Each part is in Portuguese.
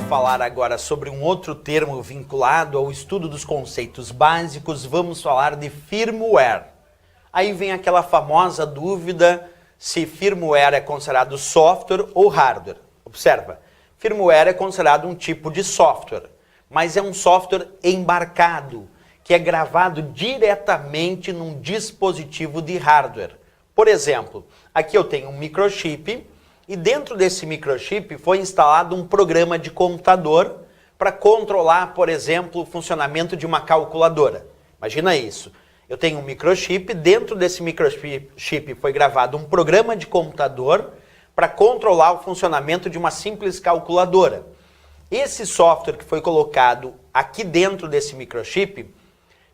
falar agora sobre um outro termo vinculado ao estudo dos conceitos básicos. Vamos falar de firmware. Aí vem aquela famosa dúvida se firmware é considerado software ou hardware. Observa, firmware é considerado um tipo de software, mas é um software embarcado, que é gravado diretamente num dispositivo de hardware. Por exemplo, aqui eu tenho um microchip e dentro desse microchip foi instalado um programa de computador para controlar, por exemplo, o funcionamento de uma calculadora. Imagina isso. Eu tenho um microchip, dentro desse microchip foi gravado um programa de computador para controlar o funcionamento de uma simples calculadora. Esse software que foi colocado aqui dentro desse microchip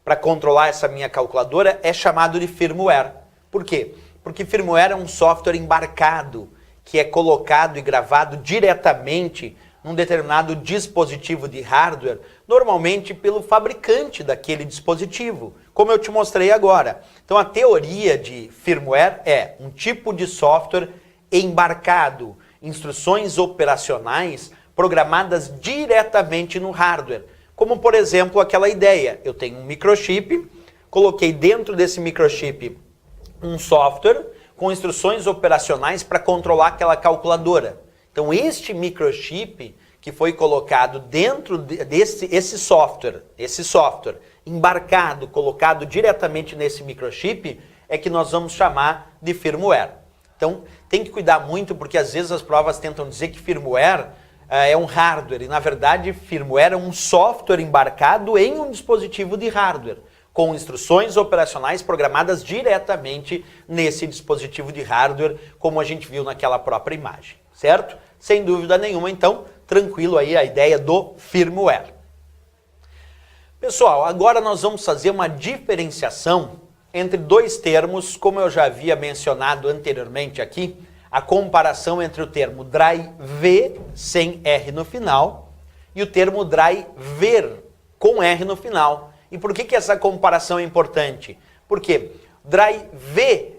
para controlar essa minha calculadora é chamado de firmware. Por quê? Porque firmware é um software embarcado que é colocado e gravado diretamente num determinado dispositivo de hardware, normalmente pelo fabricante daquele dispositivo, como eu te mostrei agora. Então a teoria de firmware é um tipo de software embarcado, instruções operacionais programadas diretamente no hardware. Como por exemplo aquela ideia, eu tenho um microchip, coloquei dentro desse microchip um software com instruções operacionais para controlar aquela calculadora. Então este microchip que foi colocado dentro desse software embarcado, colocado diretamente nesse microchip, é que nós vamos chamar de firmware. Então tem que cuidar muito porque às vezes as provas tentam dizer que firmware é um hardware e na verdade firmware é um software embarcado em um dispositivo de hardware, com instruções operacionais programadas diretamente nesse dispositivo de hardware, como a gente viu naquela própria imagem, certo? Sem dúvida nenhuma, então, tranquilo aí a ideia do firmware. Pessoal, agora nós vamos fazer uma diferenciação entre dois termos, como eu já havia mencionado anteriormente aqui, a comparação entre o termo drive sem R no final e o termo driver com R no final. E por que essa comparação é importante? Porque drive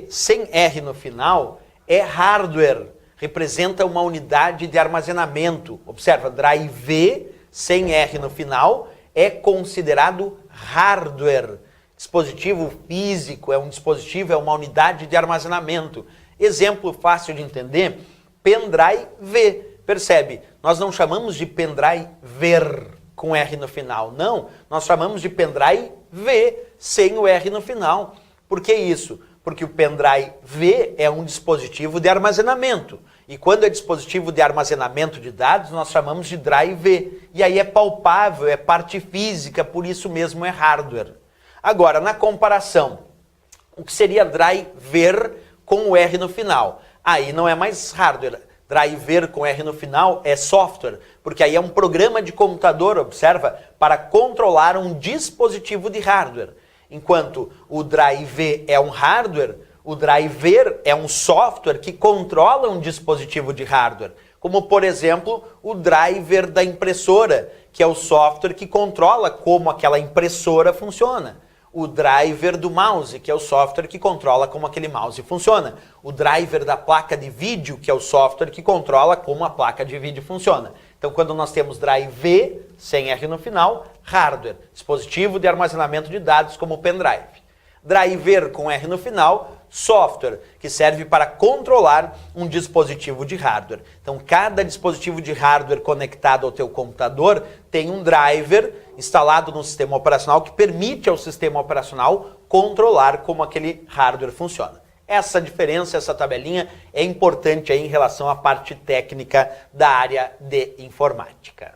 sem R no final é hardware, representa uma unidade de armazenamento. Observa, drive sem R no final é considerado hardware. Dispositivo físico, é um dispositivo, é uma unidade de armazenamento. Exemplo fácil de entender, pendrive. Percebe? Nós não chamamos de pendriver com R no final. Não, nós chamamos de pendrive sem o R no final. Por que isso? Porque o pendrive é um dispositivo de armazenamento. E quando é dispositivo de armazenamento de dados, nós chamamos de drive. E aí é palpável, é parte física, por isso mesmo é hardware. Agora, na comparação, o que seria driver com o R no final? Aí não é mais hardware. Driver com R no final é software, porque aí é um programa de computador, observa, para controlar um dispositivo de hardware. Enquanto o drive é um hardware, o driver é um software que controla um dispositivo de hardware. Como, por exemplo, o driver da impressora, que é o software que controla como aquela impressora funciona. O driver do mouse, que é o software que controla como aquele mouse funciona. O driver da placa de vídeo, que é o software que controla como a placa de vídeo funciona. Então, quando nós temos drive, sem R no final, hardware, dispositivo de armazenamento de dados como o pendrive. Driver com R no final, software, que serve para controlar um dispositivo de hardware. Então, cada dispositivo de hardware conectado ao teu computador tem um driver instalado no sistema operacional que permite ao sistema operacional controlar como aquele hardware funciona. Essa diferença, essa tabelinha é importante aí em relação à parte técnica da área de informática.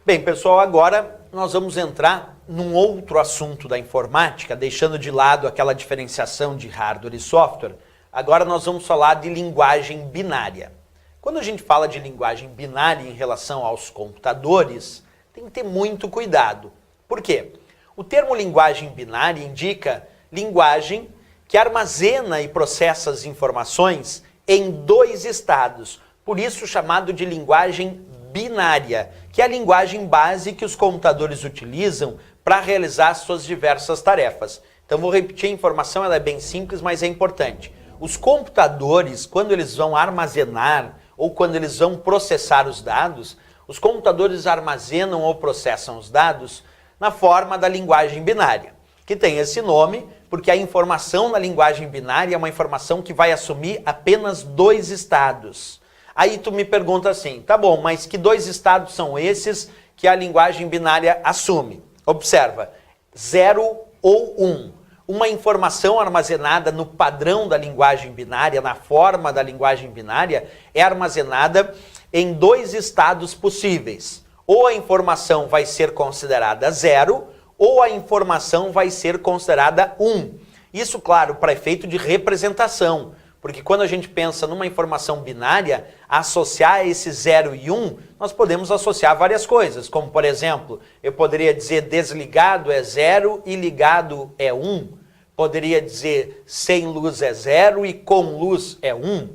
Bem, pessoal, agora nós vamos entrar num outro assunto da informática, deixando de lado aquela diferenciação de hardware e software. Agora nós vamos falar de linguagem binária. Quando a gente fala de linguagem binária em relação aos computadores, tem que ter muito cuidado. Por quê? O termo linguagem binária indica linguagem que armazena e processa as informações em dois estados, por isso chamado de linguagem binária, que é a linguagem base que os computadores utilizam para realizar suas diversas tarefas. Então vou repetir a informação, ela é bem simples, mas é importante. Os computadores, quando eles vão armazenar ou quando eles vão processar os dados, os computadores armazenam ou processam os dados na forma da linguagem binária, que tem esse nome porque a informação na linguagem binária é uma informação que vai assumir apenas 2 estados. Aí tu me pergunta assim, tá bom, mas que 2 estados são esses que a linguagem binária assume? Observa, 0 ou 1. Uma informação armazenada no padrão da linguagem binária, na forma da linguagem binária, é armazenada em 2 estados possíveis. Ou a informação vai ser considerada 0, ou a informação vai ser considerada 1. Isso, claro, para efeito de representação, porque quando a gente pensa numa informação binária, associar esse 0 e 1, nós podemos associar várias coisas, como por exemplo, eu poderia dizer desligado é 0 e ligado é 1. Poderia dizer sem luz é 0 e com luz é 1.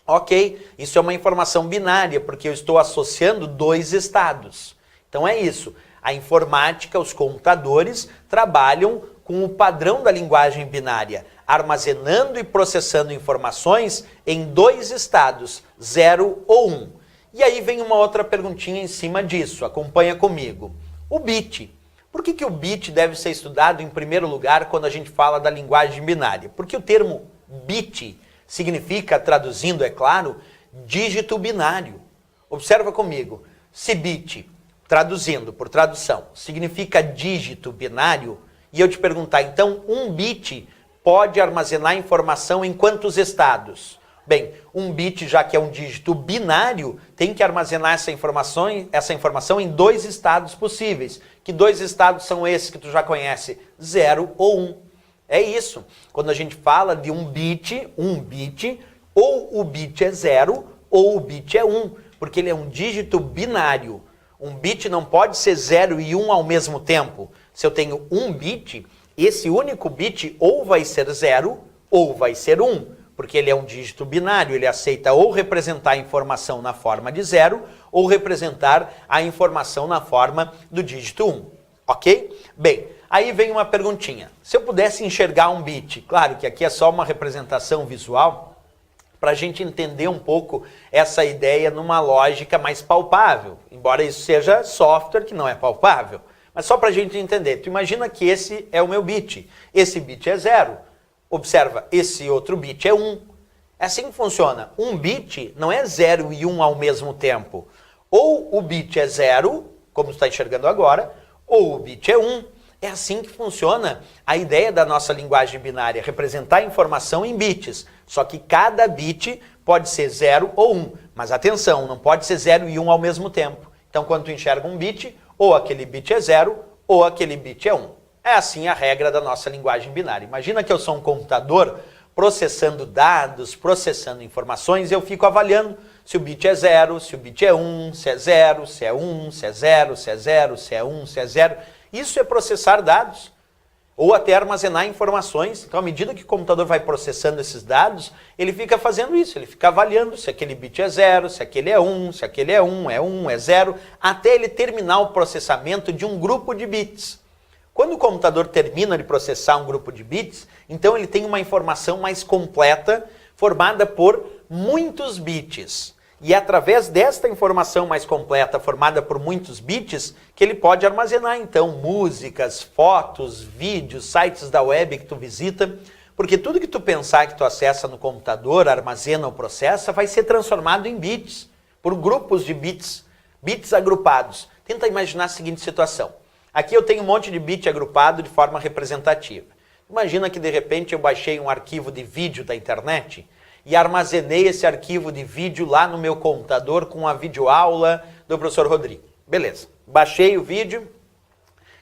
Ok, isso é uma informação binária, porque eu estou associando 2 estados. Então é isso. A informática, os computadores, trabalham com o padrão da linguagem binária, armazenando e processando informações em 2 estados, 0 ou 1. E aí vem uma outra perguntinha em cima disso, acompanha comigo. O bit. Por que o bit deve ser estudado em primeiro lugar quando a gente fala da linguagem binária? Porque o termo bit significa, traduzindo, é claro, dígito binário. Observa comigo, se bit, traduzindo por tradução, significa dígito binário, e eu te perguntar, então, um bit pode armazenar informação em quantos estados? Bem, um bit, já que é um dígito binário, tem que armazenar essa informação em 2 estados possíveis. Que 2 estados são esses que tu já conhece? 0 ou 1. É isso. Quando a gente fala de um bit, ou o bit é 0 ou o bit é 1, porque ele é um dígito binário. Um bit não pode ser 0 e 1 ao mesmo tempo. Se eu tenho um bit, esse único bit ou vai ser 0 ou vai ser 1, porque ele é um dígito binário, ele aceita ou representar a informação na forma de 0 ou representar a informação na forma do dígito 1. Ok? Bem, aí vem uma perguntinha. Se eu pudesse enxergar um bit, claro que aqui é só uma representação visual, para a gente entender um pouco essa ideia numa lógica mais palpável, embora isso seja software que não é palpável, mas só para a gente entender. Tu imagina que esse é o meu bit, esse bit é 0, observa, esse outro bit é 1. É assim que funciona. Um bit não é 0 e 1 ao mesmo tempo. Ou o bit é 0, como tu está enxergando agora, ou o bit é 1. É assim que funciona a ideia da nossa linguagem binária, representar a informação em bits. Só que cada bit pode ser 0 ou 1. Mas atenção, não pode ser 0 e 1 ao mesmo tempo. Então, quando tu enxerga um bit, ou aquele bit é 0, ou aquele bit é 1. É assim a regra da nossa linguagem binária. Imagina que eu sou um computador processando dados, processando informações, e eu fico avaliando se o bit é 0, se o bit é 1, se é 0, se é 1, se é 0, se é 0, se é 1, se é 0. Isso é processar dados, ou até armazenar informações. Então, à medida que o computador vai processando esses dados, ele fica fazendo isso, ele fica avaliando se aquele bit é 0, se aquele é 1, se aquele é 1, é 1, é 0, até ele terminar o processamento de um grupo de bits. Quando o computador termina de processar um grupo de bits, então ele tem uma informação mais completa, formada por muitos bits. E é através desta informação mais completa, formada por muitos bits, que ele pode armazenar, então, músicas, fotos, vídeos, sites da web que tu visita, porque tudo que tu pensar que tu acessa no computador, armazena ou processa, vai ser transformado em bits, por grupos de bits, bits agrupados. Tenta imaginar a seguinte situação. Aqui eu tenho um monte de bit agrupado de forma representativa. Imagina que de repente eu baixei um arquivo de vídeo da internet e armazenei esse arquivo de vídeo lá no meu computador com a videoaula do professor Rodrigo. Beleza, baixei o vídeo,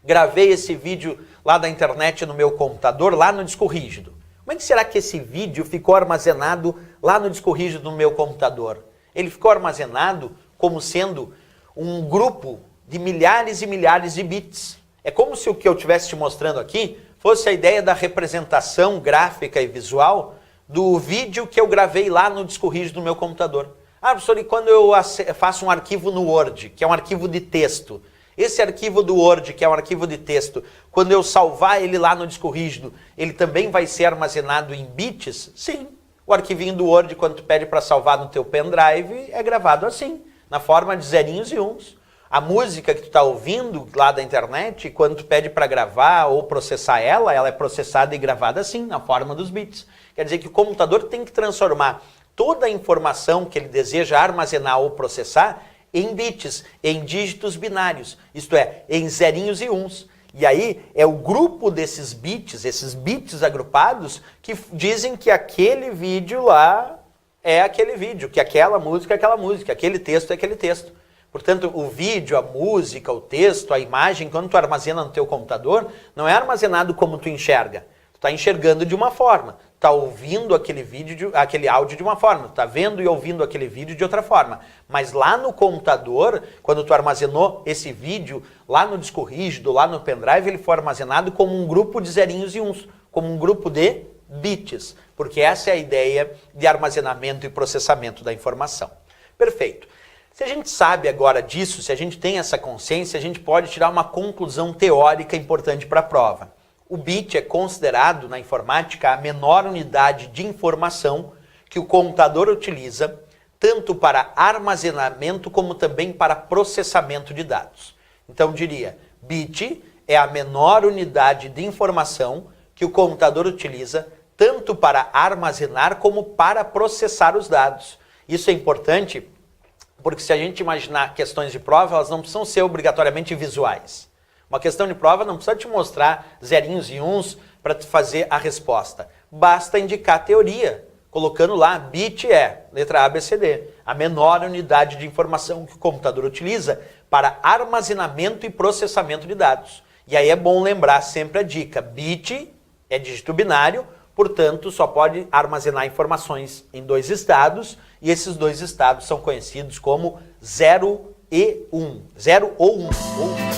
gravei esse vídeo lá da internet no meu computador, lá no disco rígido. Como é que será que esse vídeo ficou armazenado lá no disco rígido do meu computador? Ele ficou armazenado como sendo um grupo de milhares e milhares de bits. É como se o que eu estivesse te mostrando aqui fosse a ideia da representação gráfica e visual do vídeo que eu gravei lá no disco rígido do meu computador. Ah, professor, e quando eu faço um arquivo no Word, que é um arquivo de texto, esse arquivo do Word, que é um arquivo de texto, quando eu salvar ele lá no disco rígido, ele também vai ser armazenado em bits? Sim. O arquivinho do Word, quando tu pede para salvar no teu pendrive, é gravado assim, na forma de zerinhos e uns. A música que tu está ouvindo lá da internet, quando tu pede para gravar ou processar ela é processada e gravada assim, na forma dos bits. Quer dizer que o computador tem que transformar toda a informação que ele deseja armazenar ou processar em bits, em dígitos binários, isto é, em zerinhos e uns. E aí é o grupo desses bits, esses bits agrupados, que dizem que aquele vídeo lá é aquele vídeo, que aquela música é aquela música, aquele texto é aquele texto. Portanto, o vídeo, a música, o texto, a imagem, quando tu armazena no teu computador, não é armazenado como tu enxerga. Tu está enxergando de uma forma, tu está ouvindo aquele vídeo, aquele áudio de uma forma, tu está vendo e ouvindo aquele vídeo de outra forma. Mas lá no computador, quando tu armazenou esse vídeo, lá no disco rígido, lá no pendrive, ele foi armazenado como um grupo de zerinhos e uns, como um grupo de bits, porque essa é a ideia de armazenamento e processamento da informação. Perfeito. Se a gente sabe agora disso, se a gente tem essa consciência, a gente pode tirar uma conclusão teórica importante para a prova. O bit é considerado na informática a menor unidade de informação que o computador utiliza, tanto para armazenamento como também para processamento de dados. Então diria, bit é a menor unidade de informação que o computador utiliza, tanto para armazenar como para processar os dados. Isso é importante porque se a gente imaginar questões de prova, elas não precisam ser obrigatoriamente visuais. Uma questão de prova não precisa te mostrar zerinhos e uns para tu fazer a resposta. Basta indicar a teoria, colocando lá, bit é, letra A, B, C, D, a menor unidade de informação que o computador utiliza para armazenamento e processamento de dados. E aí é bom lembrar sempre a dica, bit é dígito binário, portanto só pode armazenar informações em dois estados, e esses dois estados são conhecidos como 0 e 1. 0 ou 1.